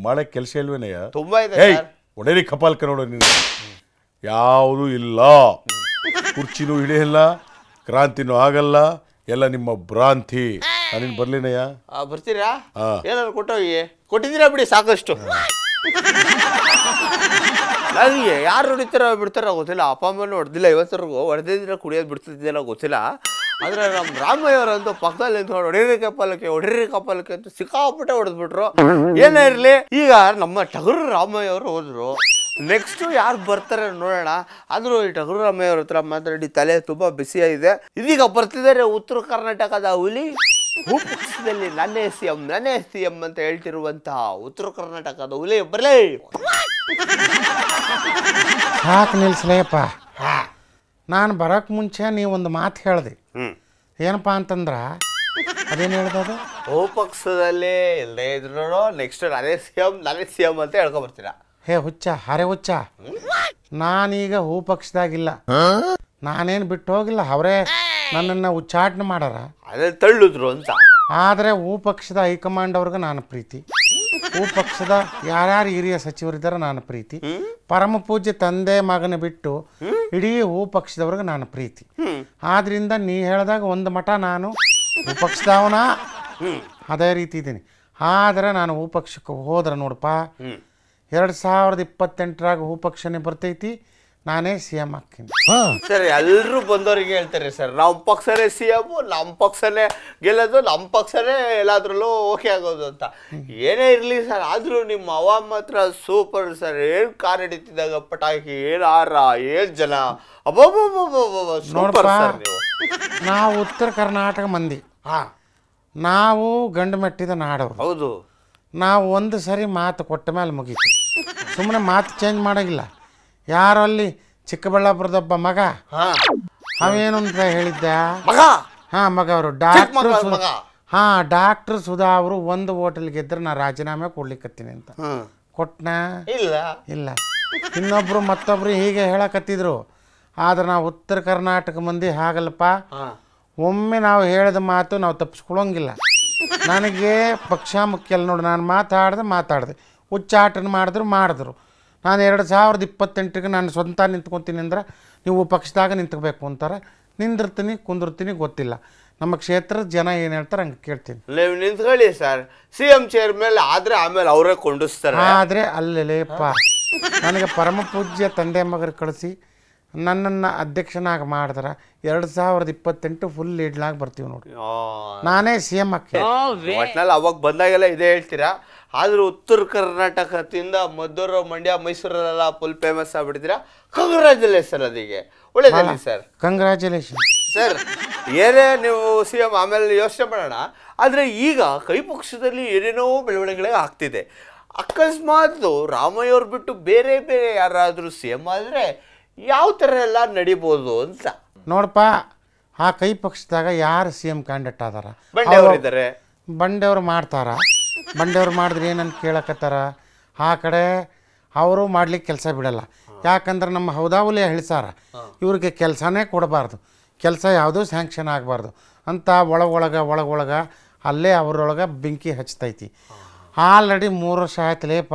ಮಾಡಕ್ ಕೆಲಸ ಇಲ್ವೇನಯ್ಯ? ತುಂಬಾ ಇದೆ. ಒಡೇರಿ ಕಪಾಲ್ಕ ನೋಡೋ ನೀನು, ಯಾವುದೂ ಇಲ್ಲ. ಕುರ್ಚಿನೂ ಹಿಡಿಯಲ್ಲ, ಕ್ರಾಂತಿನೂ ಆಗಲ್ಲ, ಎಲ್ಲ ನಿಮ್ಮ ಭ್ರಾಂತಿ. ನಾನಿನ್ ಬರ್ಲಿನಯ್ಯ? ಬರ್ತೀರಾ? ಏನಾದ್ರು ಕೊಟ್ಟಿದ್ದೀರಾ ಬಿಡಿ, ಸಾಕಷ್ಟು. ನನಗೆ ಯಾರು ಹೊಡಿತಾರ ಬಿಡ್ತಾರ ಗೊತ್ತಿಲ್ಲ. ಅಪ್ಪ ಅಮ್ಮನೂ ಹೊಡೆದಿಲ್ಲ ಇವತ್ತರೆಗೂ. ಹೊಡೆದಿದ್ರೆ ಕುಡಿಯೋದು ಬಿಡ್ತಿದ್ದಿಲ್ಲ ಗೊತ್ತಿಲ್ಲ. ಆದರೆ ನಮ್ಮ ರಾಮಯ್ಯವರಂತೂ ಪಕ್ಕದಲ್ಲಿ ನಿಂತ್ಕೊಂಡು ಹೊಡಿರಿ ಕಪಾಲಕ್ಕೆ ಅಂತ ಸಿಕ್ಕಾಪಟ್ಟೆ ಹೊಡೆದ್ಬಿಟ್ರು. ಏನೇ ಇರಲಿ, ಈಗ ನಮ್ಮ ಟಗರು ರಾಮಯ್ಯವರು ಹೋದ್ರು. ನೆಕ್ಸ್ಟ್ ಯಾರು ಬರ್ತಾರೆ ನೋಡೋಣ. ಆದರೂ ಈ ಟಗರು ರಾಮಯ್ಯವ್ರ ಹತ್ರ ಮಾತಾಡಿ ತಲೆ ತುಂಬ ಬಿಸಿಯಾಗಿದೆ. ಇದೀಗ ಬರ್ತಿದ್ದಾರೆ ಉತ್ತರ ಕರ್ನಾಟಕದ ಹುಲಿ. ಭೂಪಕ್ಷದಲ್ಲಿ ನಾನೇ ಸಿ ಎಂ ಅಂತ ಹೇಳ್ತಿರುವಂತಹ ಉತ್ತರ ಕರ್ನಾಟಕದ ಹುಲಿ ಬರಲೇ. ಸಾಕು ನಿಲ್ಸಲೇಪ್ಪ. ನಾನು ಬರೋಕ್ಕೆ ಮುಂಚೆ ನೀವೊಂದು ಮಾತು ಹೇಳಿದೆ. ಏನಪ್ಪ ಅಂತಂದ್ರ ಅದೇನು ಹೇಳ್ದದು? ಭೂಪಕ್ಷದಲ್ಲಿ ಇಲ್ಲದೆ ಇದ್ರು ನೆಕ್ಸ್ಟ್ ನಾನೇ ಸಿ ಎಂ ಅಂತ ಹೇಳ್ಕೊಬರ್ತೀರಾ? ಹುಚ್ಚ, ಹರೆ ಹುಚ್ಚ. ನಾನೀಗ ಹೂಪಕ್ಷದಾಗಿಲ್ಲ. ನಾನೇನು ಬಿಟ್ಟು ಹೋಗಿಲ್ಲ, ಅವರೇ ನನ್ನನ್ನು ಉಚ್ಚಾಟನೆ ಮಾಡಾರ, ಅದೇ ತಳ್ಳಿದ್ರು ಅಂತ. ಆದರೆ ಹೂಪಕ್ಷದ ಹೈಕಮಾಂಡ್ ಅವ್ರಿಗೆ ನಾನು ಪ್ರೀತಿ, ಹೂಪಕ್ಷದ ಯಾರ್ಯಾರು ಹಿರಿಯ ಸಚಿವರಿದ್ದಾರೆ ನಾನು ಪ್ರೀತಿ, ಪರಮ ಪೂಜ್ಯ ತಂದೆ ಮಗನ ಬಿಟ್ಟು ಇಡೀ ಹೂಪಕ್ಷದವ್ರಿಗೆ ನಾನು ಪ್ರೀತಿ. ಆದ್ರಿಂದ ನೀ ಹೇಳಿದಾಗ ಒಂದು ಮಠ ನಾನು ಹೂಪಕ್ಷದವನ ಅದೇ ರೀತಿ ಇದ್ದೀನಿ. ಆದರೆ ನಾನು ಹೂಪಕ್ಷಕ್ಕೆ ಹೋದ್ರೆ ನೋಡಪ್ಪ, 2028 ಹೂಪಕ್ಷನೇ ಬರ್ತೈತಿ, ನಾನೇ CM ಹಾಕ್ತೀನಿ. ಸರ್, ಎಲ್ಲರೂ ಬಂದವರಿಗೆ ಹೇಳ್ತಾರೆ ಸರ್, ನಮ್ಮ ಪಕ್ಷನೇ CM, ನಮ್ಮ ಪಕ್ಷನೇ ಗೆಲ್ಲೋದು, ನಮ್ಮ ಪಕ್ಷನೇ ಎಲ್ಲಾದ್ರಲ್ಲೂ ಓಕೆ ಆಗೋದು ಅಂತ. ಏನೇ ಇರಲಿ ಸರ್, ಆದರೂ ನಿಮ್ಮ ಅವ್ವ ಮಾತ್ರ ಸೂಪರ್ ಸರ್. ಏನು ಕಾರ್ ಹಿಡಿತಿದ್ದಾಗ ಪಟಾಕಿ, ಏನು ಆರ, ಏನು ಜನ, ನೋಡಪ್ಪ, ನಾವು ಉತ್ತರ ಕರ್ನಾಟಕ ಮಂದಿ, ನಾವು ಗಂಡು ಮೆಟ್ಟಿದ ನಾಡವ್ರು. ಹೌದು. ನಾವು ಒಂದು ಸರಿ ಮಾತು ಕೊಟ್ಟ ಮೇಲೆ ಮುಗೀತು. ಸುಮ್ಮನೆ ಮಾತು ಚೇಂಜ್ ಮಾಡೋಂಗಿಲ್ಲ. ಯಾರು ಅಲ್ಲಿ ಚಿಕ್ಕಬಳ್ಳಾಪುರದೊಬ್ಬ ಮಗ, ಅವೇನು ಅಂತ ಹೇಳಿದ್ದ ಮಗ? ಮಗ ಅವರು ಡಾಕ್ಟರ್ ಸುಧಾ ಅವರು ಒಂದು ಹೋಟೆಲ್ ಗೆದ್ರೆ ನಾ ರಾಜೀನಾಮೆ ಕೊಡ್ಲಿಕ್ಕತ್ತೀನಿ ಅಂತ ಕೊಟ್ನ? ಇಲ್ಲ. ಇನ್ನೊಬ್ರು ಮತ್ತೊಬ್ರು ಹೀಗೆ ಹೇಳಕತ್ತಿದ್ರು. ಆದ್ರೆ ನಾವು ಉತ್ತರ ಕರ್ನಾಟಕ ಮಂದಿ ಹಾಗಲ್ಲಪ್ಪ. ಒಮ್ಮೆ ನಾವು ಹೇಳಿದ ಮಾತು ನಾವು ತಪ್ಪಿಸ್ಕೊಳ್ಳೋಂಗಿಲ್ಲ. ನನಗೆ ಪಕ್ಷ ಮುಖ್ಯ ಅಲ್ಲ ನೋಡಿ. ನಾನು ಮಾತಾಡಿದೆ ಹುಚ್ಚಾಟನ ಮಾಡಿದ್ರು. ನಾನು 2028ಗೆ ನಾನು ಸ್ವಂತ ನಿಂತ್ಕೊತೀನಿ ಅಂದ್ರೆ ನೀವು ಪಕ್ಷದಾಗ ನಿಂತ್ಕೋಬೇಕು ಅಂತಾರೆ. ಕುಂದಿರ್ತೀನಿ ಗೊತ್ತಿಲ್ಲ. ನಮ್ಮ ಕ್ಷೇತ್ರದ ಜನ ಏನು ಹೇಳ್ತಾರೆ ಹಂಗೆ ಕೇಳ್ತೀನಿ. ನೀವು ನಿಂತ್ಕೊಳ್ಳಿ ಸರ್, CM ಚೇರ್ ಮೇಲೆ ಆದರೆ ಆಮೇಲೆ ಅವರೇ ಕೊಂಡಿಸ್ತಾರೆ. ಆದರೆ ಅಲ್ಲೇಪ್ಪ, ನನಗೆ ಪರಮ ಪೂಜ್ಯ ತಂದೆ ಮಗರು ಕಳಿಸಿ ನನ್ನನ್ನು ಅಧ್ಯಕ್ಷನಾಗಿ ಮಾಡಿದ್ರೆ 2028 ಫುಲ್ ಲೀಡ್ಲಾಗಿ ಬರ್ತೀವಿ ನೋಡಿ. ನಾನೇ CM ಆಗ್ತೀನಿ. ಒಟ್ನಲ್ಲಿ ಅವಾಗ ಬಂದಾಗೆಲ್ಲ ಇದೇ ಹೇಳ್ತೀರಾ. ಆದರೂ ಉತ್ತರ ಕರ್ನಾಟಕದಿಂದ ಮದ್ದೂರು, ಮಂಡ್ಯ, ಮೈಸೂರಲ್ಲೆಲ್ಲ ಫುಲ್ ಫೇಮಸ್ ಆಗ್ಬಿಡ್ತೀರಾ. ಕಂಗ್ರ್ಯಾಚುಲೇಷನ್, ಅದಕ್ಕೆ ಒಳ್ಳೇದಲ್ಲಿ ಸರ್. Congratulation sir. ಏನೇ ನೀವು CM ಆಮೇಲೆ ಯೋಚನೆ ಮಾಡೋಣ. ಆದರೆ ಈಗ ಕೈ ಪಕ್ಷದಲ್ಲಿ ಏನೇನೋ ಬೆಳವಣಿಗೆ ಆಗ್ತಿದೆ. ಅಕಸ್ಮಾತ್ ರಾಮಯ್ಯ ಅವ್ರು ಬಿಟ್ಟು ಬೇರೆ ಯಾರಾದರೂ CM ಆದರೆ ಯಾವ ಥರ ಎಲ್ಲ ನಡಿಬೋದು ಅಂತ ನೋಡಪ್ಪ. ಆ ಕೈ ಪಕ್ಷದಾಗ ಯಾರು CM ಕ್ಯಾಂಡಿಡೇಟ್ ಆದಾರ? ಬಂಡೆಯವರಿದ್ದಾರೆ. ಬಂಡೆಯವ್ರು ಮಾಡ್ತಾರ. ಬಂಡೆಯವ್ರು ಮಾಡಿದ್ರೆ ಏನಂತ ಕೇಳಕತ್ತಾರ. ಆ ಕಡೆ ಅವರು ಮಾಡ್ಲಿಕ್ಕೆ ಕೆಲಸ ಬಿಡಲ್ಲ. ಯಾಕಂದ್ರೆ ನಮ್ಮ ಹೌದಾವಲಿ ಹೇಳ್ಸಾರ ಇವ್ರಿಗೆ ಕೆಲಸನೇ ಕೊಡಬಾರ್ದು, ಕೆಲಸ ಯಾವುದೂ ಸ್ಯಾಂಕ್ಷನ್ ಆಗಬಾರ್ದು ಅಂತ ಒಳಗೊಳಗ ಅಲ್ಲೇ ಅವರೊಳಗೆ ಬೆಂಕಿ ಹಚ್ತೈತಿ. ಆಲ್ರೆಡಿ 3 ವರ್ಷ ಆಯ್ತಲೇಪ.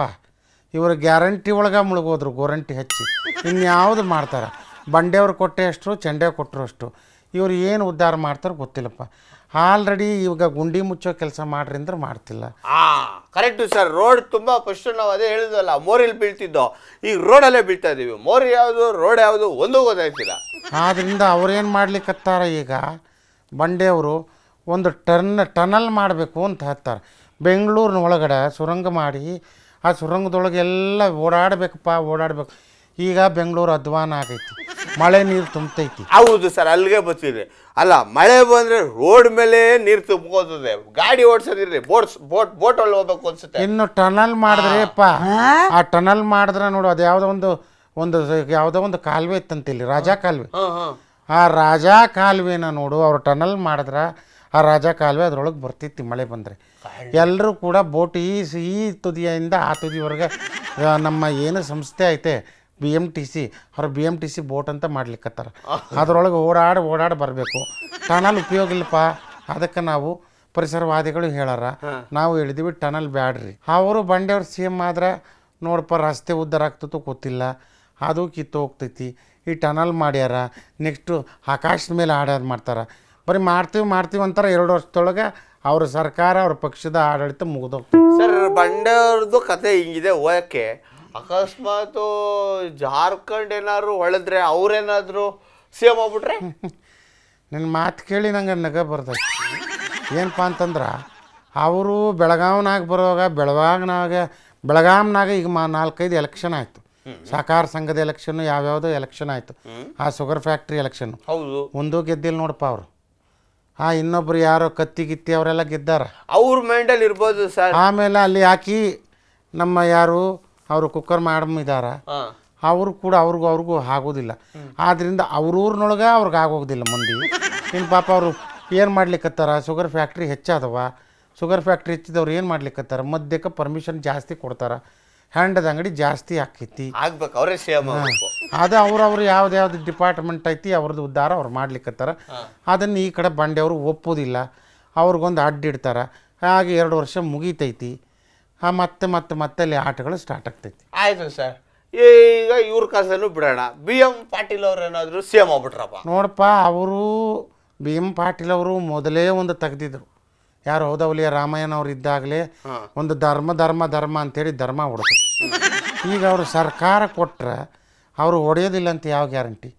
ಇವರು ಗ್ಯಾರಂಟಿ ಒಳಗೆ ಮುಳುಗೋದ್ರು, ಗೋರಂಟಿ ಹಚ್ಚಿ. ಇನ್ಯಾವುದು ಮಾಡ್ತಾರೆ? ಬಂಡೆಯವ್ರು ಕೊಟ್ಟೆ ಅಷ್ಟು, ಚಂಡೆ ಕೊಟ್ಟರು ಅಷ್ಟು. ಇವ್ರು ಏನು ಉದ್ಧಾರ ಮಾಡ್ತಾರೆ ಗೊತ್ತಿಲ್ಲಪ್ಪ. ಆಲ್ರೆಡಿ ಇವಾಗ ಗುಂಡಿ ಮುಚ್ಚೋ ಕೆಲಸ ಮಾಡ್ರಿ ಅಂದ್ರೆ ಮಾಡ್ತಿಲ್ಲ. Correct sir. ರೋಡ್ ತುಂಬ ಫಸ್ಟ್ ನಾವು ಅದೇ ಹೇಳಿದ್ವಲ್ಲ, ಮೋರಿಯಲ್ಲಿ ಬೀಳ್ತಿದ್ದೋ, ಈಗ ರೋಡಲ್ಲೇ ಬೀಳ್ತಾ ಇದ್ದೀವಿ. ಮೋರಿ ಯಾವುದು ರೋಡ್ ಯಾವುದು ಒಂದೂ ಗೊತ್ತಾಯ್ತಿಲ್ಲ. ಆದ್ದರಿಂದ ಅವ್ರೇನು ಮಾಡ್ಲಿಕ್ಕತ್ತಾರ ಈಗ ಬಂಡೆಯವರು, ಒಂದು ಟನಲ್ ಮಾಡಬೇಕು ಅಂತ ಹೇಳ್ತಾರೆ. ಬೆಂಗಳೂರಿನ ಒಳಗಡೆ ಸುರಂಗ ಮಾಡಿ ಆ ಸುರಂಗದೊಳಗೆಲ್ಲ ಓಡಾಡಬೇಕು. ಈಗ ಬೆಂಗಳೂರು ಅಧ್ವಾನ ಆಗೈತಿ, ಮಳೆ ನೀರು ತುಂಬತೈತಿ. ಹೌದು ಸರ್, ಅಲ್ಲಿಗೆ ಬರ್ತಿದೆ. ಅಲ್ಲ, ಮಳೆ ಬಂದರೆ ರೋಡ್ ಮೇಲೆ ನೀರು ತುಂಬ್ಕೋತದೆ. ಗಾಡಿ ಓಡಿಸೋದಿರ್ಲಿ, ಬೋಟ್ ಒಳ್ಳೆ ಹೋಗ್ಬೇಕು ಅನ್ಸುತ್ತೆ. ಇನ್ನು ಟನಲ್ ಮಾಡಿದ್ರೆಪ್ಪ, ಆ ಟನಲ್ ಮಾಡಿದ್ರೆ ನೋಡು, ಅದು ಯಾವುದೋ ಒಂದು ಕಾಲುವೆ ಇತ್ತಂತಿಲ್ಲಿ, ರಾಜಾ ಕಾಲುವೆ. ಆ ರಾಜಾ ಕಾಲುವೆನ ನೋಡು, ಅವ್ರು ಟನಲ್ ಮಾಡಿದ್ರೆ ಆ ರಾಜಾ ಕಾಲುವೆ ಅದ್ರೊಳಗೆ ಬರ್ತಿತ್ತು ಮಳೆ ಬಂದರೆ. ಎಲ್ಲರೂ ಕೂಡ ಬೋಟ್ ಈ ತುದಿಯಿಂದ ಆ ತುದಿವರೆಗೆ ನಮ್ಮ ಏನು ಸಂಸ್ಥೆ ಐತೆ BMTC, ಅವ್ರು BMTC ಬೋಟ್ ಅಂತ ಮಾಡ್ಲಿಕ್ಕತ್ತಾರ. ಅದರೊಳಗೆ ಓಡಾಡಿ ಬರಬೇಕು. ಟನಲ್ ಉಪಯೋಗ ಇಲ್ಲಪ್ಪ. ಅದಕ್ಕೆ ನಾವು ಪರಿಸರವಾದಿಗಳು ಹೇಳಾರ, ನಾವು ಹೇಳಿದ್ವಿ ಟನಲ್ ಬ್ಯಾಡ್ರಿ. ಅವರು ಬಂಡೆಯವ್ರು CM ಆದ್ರೆ ನೋಡಪ್ಪ, ರಸ್ತೆ ಉದ್ಧಾರ ಆಗ್ತತೋ ಗೊತ್ತಿಲ್ಲ, ಅದು ಕಿತ್ತು ಹೋಗ್ತೈತಿ. ಈ ಟನಲ್ ಮಾಡ್ಯಾರ, ನೆಕ್ಸ್ಟು ಆಕಾಶದ ಮೇಲೆ ಆಡೋದು ಮಾಡ್ತಾರೆ. ಬರೀ ಮಾಡ್ತೀವಿ ಅಂತಾರೆ. 2 ವರ್ಷದೊಳಗೆ ಅವ್ರ ಸರ್ಕಾರ, ಅವ್ರ ಪಕ್ಷದ ಆಡಳಿತ ಮುಗಿದೋಗ್ತದೆ. ಸರ್, ಬಂಡೆಯವ್ರದ್ದು ಕತೆ ಹಿಂಗಿದೆ ಹೋಗಕ್ಕೆ. ಅಕಸ್ಮಾತ್ ಜಾರ್ಖಂಡ್ ಏನಾದ್ರು ಹೊಳೆದ್ರೆ ಅವ್ರೇನಾದ್ರು CM ಆಗ್ಬಿಟ್ರೆ? ನಿನ್ನ ಮಾತು ಕೇಳಿ ನಂಗೆ ನಗ ಬರ್ತೈತಿ. ಏನಪ್ಪ ಅಂತಂದ್ರೆ, ಅವರು ಬೆಳಗಾವ್ನಾಗ ಬರುವಾಗ ಬೆಳಗಾಂನಾಗ ಈಗ 4-5 ಎಲೆಕ್ಷನ್ ಆಯಿತು. ಸಹಕಾರ ಸಂಘದ ಎಲೆಕ್ಷನ್ನು, ಯಾವ್ಯಾವುದೋ ಎಲೆಕ್ಷನ್ ಆಯಿತು. ಆ ಶುಗರ್ ಫ್ಯಾಕ್ಟ್ರಿ ಎಲೆಕ್ಷನ್ನು ಹೌದು, ಒಂದೂ ಗೆದ್ದಿಲ್ಲ ನೋಡಪ್ಪ ಅವರು. ಇನ್ನೊಬ್ರು ಯಾರೋ ಕತ್ತಿ ಅವರೆಲ್ಲ ಗೆದ್ದಾರ. ಅವ್ರ ಮೈಂಡಲ್ಲಿ ಇರ್ಬೋದು ಸರ್. ಆಮೇಲೆ ಅಲ್ಲಿ ಹಾಕಿ ನಮ್ಮ ಯಾರು ಅವರು ಕುಕ್ಕರ್ ಮೇಡಮ್ ಇದ್ದಾರ, ಅವರು ಕೂಡ ಅವ್ರಿಗೂ ಆಗೋದಿಲ್ಲ. ಆದ್ದರಿಂದ ಅವ್ರೂರಿನೊಳಗೆ ಅವ್ರಿಗೆ ಆಗೋದಿಲ್ಲ ಮಂದಿ. ಇನ್ನು ಪಾಪ ಅವರು ಏನು ಮಾಡ್ಲಿಕ್ಕತ್ತಾರ, ಶುಗರ್ ಫ್ಯಾಕ್ಟ್ರಿ ಹೆಚ್ಚಾದವ. ಶುಗರ್ ಫ್ಯಾಕ್ಟ್ರಿ ಹೆಚ್ಚಿದವ್ರು ಏನು ಮಾಡ್ಲಿಕ್ಕತ್ತಾರ, ಮದ್ಯಕ್ಕೆ ಪರ್ಮಿಷನ್ ಜಾಸ್ತಿ ಕೊಡ್ತಾರೆ, ಹ್ಯಾಂಡದ ಅಂಗಡಿ ಜಾಸ್ತಿ ಆಕೈತಿ, ಆಗ್ಬೇಕು ಅವರೇ ಸೇಮ್ ಆಗಬೇಕು. ಅದು ಅವ್ರು ಯಾವ್ದು ಡಿಪಾರ್ಟ್ಮೆಂಟ್ ಐತಿ ಅವ್ರದ್ದು ಉದ್ಧಾರ ಅವ್ರು ಮಾಡ್ಲಿಕ್ಕತ್ತಾರ. ಅದನ್ನು ಈ ಕಡೆ ಬಂಡೆಯವರು ಒಪ್ಪೋದಿಲ್ಲ, ಅವ್ರಿಗೊಂದು ಅಡ್ಡಿಡ್ತಾರೆ. ಹಾಗೆ 2 ವರ್ಷ ಮುಗೀತೈತಿ. ಮತ್ತೆ ಅಲ್ಲಿ ಆಟಗಳು ಸ್ಟಾರ್ಟ್ ಆಗ್ತೈತಿ. ಆಯ್ತು ಸರ್, ಈಗ ಇವ್ರ ಕಸನು ಬಿಡೋಣ. BM ಪಾಟೀಲ್ ಅವ್ರು ಏನಾದರೂ CM ಆಗ್ಬಿಟ್ರಪ್ಪ? ನೋಡಪ್ಪ, ಅವರು BM ಪಾಟೀಲ್ ಅವರು ಮೊದಲೇ ಒಂದು ತೆಗ್ದಿದ್ರು. ಯಾರು ಹೌದವಲಿಯ ರಾಮಯ್ಯನವ್ರು ಇದ್ದಾಗಲೇ ಒಂದು ಧರ್ಮ ಅಂತೇಳಿ ಧರ್ಮ ಹೊಡೆದ್ರು. ಈಗ ಅವರು ಸರ್ಕಾರ ಕೊಟ್ಟರೆ ಅವರು ಹೊಡೆಯೋದಿಲ್ಲ ಅಂತ ಯಾವ ಗ್ಯಾರಂಟಿ?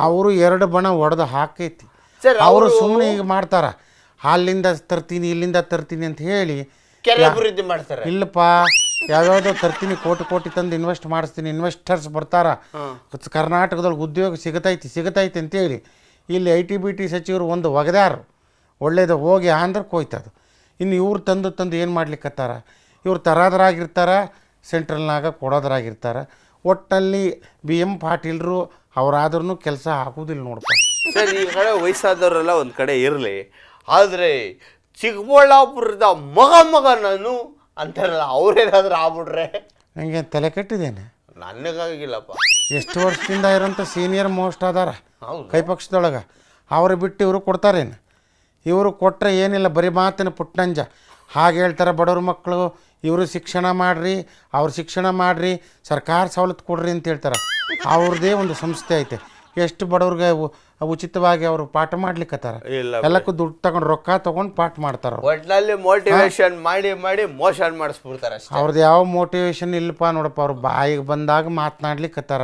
ಅವರು 2 ಬಣ ಹೊಡೆದು ಹಾಕೈತಿ. ಅವರು ಸುಮ್ಮನೆ ಈಗ ಮಾಡ್ತಾರ, ಅಲ್ಲಿಂದ ತರ್ತೀನಿ ಇಲ್ಲಿಂದ ತರ್ತೀನಿ ಅಂತ ಹೇಳಿ ಅಭಿವೃದ್ಧಿ ಮಾಡ್ತಾರೆ. ಇಲ್ಲಪ್ಪ, ಯಾವ್ಯಾವುದೋ ತರ್ತೀನಿ, ಕೋಟಿ ತಂದು ಇನ್ವೆಸ್ಟ್ ಮಾಡಿಸ್ತೀನಿ, ಇನ್ವೆಸ್ಟರ್ಸ್ ಬರ್ತಾರ, ಕರ್ನಾಟಕದೊಳಗೆ ಉದ್ಯೋಗ ಸಿಗತೈತಿ ಅಂತೇಳಿ ಇಲ್ಲಿ IT-BT ಸಚಿವರು ಒಂದು ಒಗದಾರು ಒಳ್ಳೇದು ಹೋಗಿ ಆಂಧ್ರಕ್ಕೆ ಹೋಯ್ತದು. ಇನ್ನು ಇವ್ರು ತಂದು ಏನು ಮಾಡ್ಲಿಕ್ಕತ್ತಾರ, ಇವ್ರು ತರೋದ್ರಾಗಿರ್ತಾರ, ಸೆಂಟ್ರಲ್ನಾಗ ಕೊಡೋದ್ರಾಗಿರ್ತಾರೆ. ಒಟ್ಟಲ್ಲಿ BM ಪಾಟೀಲ್ರು ಅವರಾದ್ರೂ ಕೆಲಸ ಆಗೋದಿಲ್ಲ ನೋಡಪ್ಪ. ಸರ್, ಈ ಕಡೆ ವಯಸ್ಸಾದವರೆಲ್ಲ ಒಂದು ಕಡೆ ಇರಲಿ, ಆದರೆ ಚಿಕ್ಕಬಳ್ಳಾಪುರದ ಮಗ ನಾನು ಅಂತಾರಲ್ಲ, ಅವ್ರೇನಾದ್ರೂ ಆಗ್ಬಿಟ್ರೆ? ನನಗೆ ತಲೆ ಕೆಟ್ಟಿದ್ದೇನೆ. ನನಗಾಗಿಲ್ಲಪ್ಪ. ಎಷ್ಟು ವರ್ಷದಿಂದ ಇರೋಂಥ ಸೀನಿಯರ್ ಮೋಸ್ಟ್ ಅದಾರ ಕೈ ಪಕ್ಷದೊಳಗೆ, ಅವ್ರು ಬಿಟ್ಟು ಇವರು ಕೊಡ್ತಾರೇನು? ಇವರು ಕೊಟ್ಟರೆ ಏನಿಲ್ಲ ಬರೀ ಮಾತಿನ ಪುಟ್ಟಂಜ. ಹಾಗೆ ಹೇಳ್ತಾರೆ ಬಡವ್ರ ಮಕ್ಕಳು, ಇವರು ಶಿಕ್ಷಣ ಮಾಡಿರಿ, ಅವ್ರು ಶಿಕ್ಷಣ ಮಾಡಿರಿ, ಸರ್ಕಾರ ಸವಲತ್ತು ಕೊಡ್ರಿ ಅಂತ ಹೇಳ್ತಾರೆ. ಅವ್ರದ್ದೇ ಒಂದು ಸಂಸ್ಥೆ ಐತೆ, ಎಷ್ಟು ಬಡವ್ರಿಗೆ ಉಚಿತವಾಗಿ ಅವರು ಪಾಠ ಮಾಡ್ಲಿಕ್ಕತ್ತಾರ. ಎಲ್ಲಕ್ಕೂ ದುಡ್ಡು ತಗೊಂಡು ರೊಕ್ಕ ತಗೊಂಡು ಪಾಠ ಮಾಡ್ತಾರ. ಒಟ್ನಲ್ಲಿ ಮೋಟಿವೇಶನ್ ಮಾಡಿ ಮಾಡಿ ಮೋಷನ್ ಮಾಡಿಸ್ಬಿಡ್ತಾರೆ. ಅವ್ರದ್ದು ಯಾವ ಮೋಟಿವೇಶನ್ ಇಲ್ಲಪ್ಪ ನೋಡಪ್ಪ. ಅವ್ರು ಬಾಯಿಗೆ ಬಂದಾಗ ಮಾತನಾಡ್ಲಿಕ್ಕತ್ತಾರ.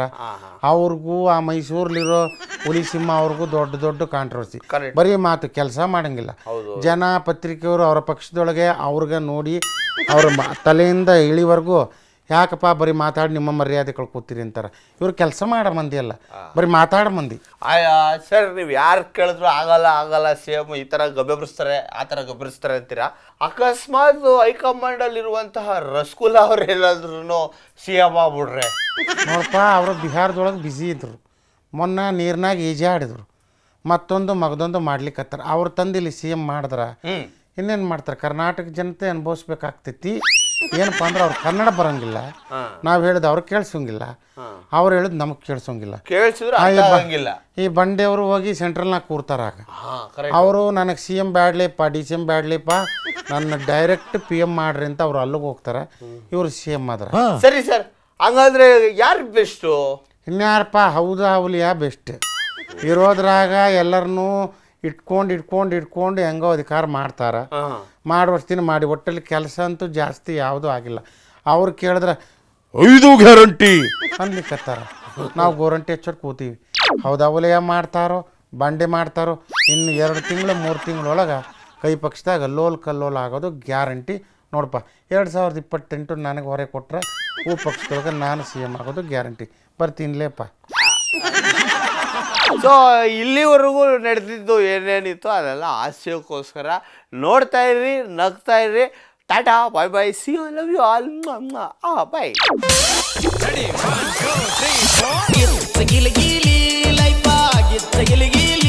ಅವ್ರಿಗೂ ಆ ಮೈಸೂರ್ಲಿರೋ ಹುಲಿ ಸಿಂಹ ಅವ್ರಿಗೂ ದೊಡ್ಡ ದೊಡ್ಡ ಕಾಂಟ್ರವರ್ಸಿ. ಬರೀ ಮಾತು, ಕೆಲಸ ಮಾಡಂಗಿಲ್ಲ. ಜನ ಪತ್ರಿಕೆಯವರು ಅವರ ಪಕ್ಷದೊಳಗೆ ಅವ್ರಿಗೆ ನೋಡಿ ಅವ್ರ ತಲೆಯಿಂದ ಇಳಿವರೆಗೂ ಯಾಕಪ್ಪ ಬರೀ ಮಾತಾಡಿ ನಿಮ್ಮ ಮರ್ಯಾದೆ ಕಳ್ಕೊತೀರಿ ಅಂತಾರೆ. ಇವ್ರು ಕೆಲಸ ಮಾಡೋ ಮಂದಿ ಅಲ್ಲ, ಬರೀ ಮಾತಾಡೋ ಮಂದಿ. ಸರ್ ನೀವು ಯಾರು ಕೇಳಿದ್ರು ಆಗಲ್ಲ ಸೇಮ್ ಈ ಥರ ಗಬ್ಬೆಬ್ರಿಸ್ತಾರೆ, ಆ ಥರ ಗಬ್ಬೆಬ್ರಿಸ್ತಾರೆ ಅಂತೀರಾ. ಅಕಸ್ಮಾತ್ ಹೈಕಮಾಂಡಲ್ಲಿರುವಂತಹ ರಸಗುಲ್ಲ ಅವ್ರು ಎಲ್ಲಾದ್ರೂ CM ಆಗ್ಬಿಡ್ರೆ ನೋಡಪ್ಪ, ಅವರು ಬಿಹಾರದೊಳಗೆ ಬ್ಯುಸಿ ಇದ್ರು. ಮೊನ್ನೆ ನೀರ್ನಾಗ ಈಜಾಡಿದ್ರು, ಮತ್ತೊಂದು ಮಗದೊಂದು ಮಾಡ್ಲಿಕ್ಕತ್ತಾರ. ಅವ್ರು ತಂದು ಇಲ್ಲಿ CM ಮಾಡಿದ್ರ ಇನ್ನೇನು ಮಾಡ್ತಾರೆ? ಕರ್ನಾಟಕ ಜನತೆ ಅನುಭವಿಸ್ಬೇಕಾಗ್ತೈತಿ. ಏನಪ್ಪ ಅಂದ್ರೆ ಅವ್ರು ಕನ್ನಡ ಬರೋಂಗಿಲ್ಲ, ನಾವು ಹೇಳಿದ ಅವ್ರು ಕೇಳಿಸೋಂಗಿಲ್ಲ, ಅವ್ರು ಹೇಳಿದ್ ನಮಗೆ ಕೇಳಿಸೋಂಗಿಲ್ಲ. ಈ ಬಂಡೆಯವರು ಹೋಗಿ ಸೆಂಟ್ರಲ್ನಾಗ ಕೂರ್ತಾರಾಗ ಅವರು ನನಗೆ CM ಬ್ಯಾಡ್ಲಿಪ್ಪ, DCM ಬ್ಯಾಡ್ಲಿಪ್ಪ, ನನ್ನ ಡೈರೆಕ್ಟ್ PM ಮಾಡ್ರಿ ಅಂತ ಅವ್ರು ಅಲ್ಲಿಗೆ ಹೋಗ್ತಾರೆ. ಇವ್ರು CM ಆದ್ರ. ಸರಿ ಸರ್, ಹಂಗಂದ್ರೆ ಯಾರು ಬೆಸ್ಟು? ಇನ್ಯಾರಪ್ಪ, ಹೌದಾ ಹುಲಿಯಾ ಬೆಸ್ಟ್. ಇರೋದ್ರಾಗ ಎಲ್ಲರನ್ನೂ ಇಟ್ಕೊಂಡು ಹೆಂಗೋ ಅಧಿಕಾರ ಮಾಡ್ತಾರ. ಮಾಡುವಷ್ಟಿನ ಮಾಡಿ, ಒಟ್ಟಲ್ಲಿ ಕೆಲಸ ಅಂತೂ ಜಾಸ್ತಿ ಯಾವುದೂ ಆಗಿಲ್ಲ. ಅವ್ರು ಕೇಳಿದ್ರೆ 5 ಗ್ಯಾರಂಟಿ ಅನ್ಲಿಕ್ಕತ್ತಾರ. ನಾವು ಗೋರಂಟಿ ಹಚ್ಚೋದು ಕೂತೀವಿ. ಹೌದಾ ಹುಲಿಯ ಮಾಡ್ತಾರೋ, ಬಂಡೆ ಮಾಡ್ತಾರೋ, ಇನ್ನು 2 ತಿಂಗಳು 3 ತಿಂಗಳೊಳಗೆ ಕೈ ಪಕ್ಷದಾಗ ಅಲ್ಲೋಲ್ ಕಲ್ಲೋಲ್ ಆಗೋದು ಗ್ಯಾರಂಟಿ. ನೋಡಪ್ಪ, 2028 ನನಗೆ ಹೊರೆ ಕೊಟ್ಟರೆ ಪಕ್ಷದೊಳಗೆ ನಾನು CM ಆಗೋದು ಗ್ಯಾರಂಟಿ. ಬರ್ತೀನಿಲೇಪ್ಪ. ಸೊ ಇಲ್ಲಿವರೆಗೂ ನಡೆದಿದ್ದು ಏನೇನಿತ್ತು ಅದೆಲ್ಲ ಹಾಸ್ಯಕ್ಕೋಸ್ಕರ. ನೋಡ್ತಾ ಇರ್ರಿ, ನಗ್ತಾ ಇರ್ರಿ. Tata, bye bye, see you, love you all, bye. ಗಿಲಿ ಗಿಲಿ ಲೈಫ್ ಗಿಲಿ ಗಿಲಿ